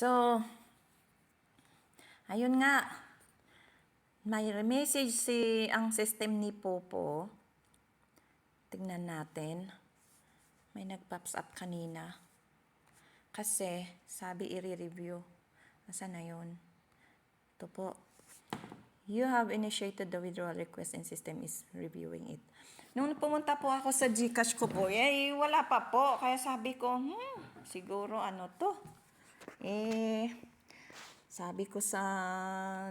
So, ayun nga. May message ang system ni Popo. Tingnan natin. May nag-pops up kanina. Kasi, sabi i-review. Nasaan na yun? Ito po. You have initiated the withdrawal request and system is reviewing it. Nung pumunta po ako sa GCash ko po, wala pa po. Kaya sabi ko, siguro ano to? Sabi ko sa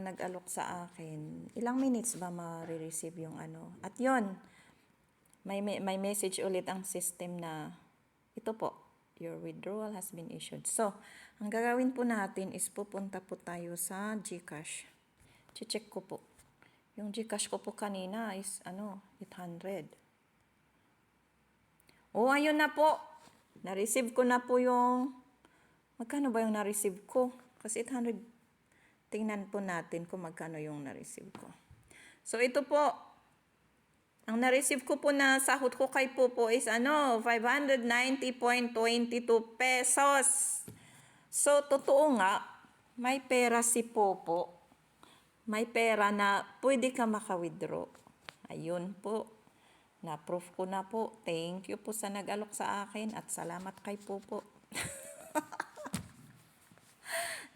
nag-alok sa akin, ilang minutes ba ma-receive yung ano? At yon, may message ulit ang system na, ito po, your withdrawal has been issued. So, ang gagawin po natin is pupunta po tayo sa GCash. Check ko po. Yung GCash ko po kanina is 800. Oh, ayun na po. Na-receive ko na po yung, magkano ba yung na-receive ko? Kasi 800. Tingnan po natin kung magkano yung na-receive ko. So, ito po. Ang na-receive ko po na sahod ko kay Popo is 590.22 pesos. So, totoo nga, may pera si Popo. May pera na pwede ka maka-withdraw. Ayun po. Na-proof ko na po. Thank you po sa nag-alok sa akin at salamat kay Popo.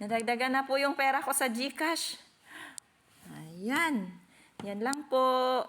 Nadagdagan na po yung pera ko sa GCash. Ayan. Yan lang po.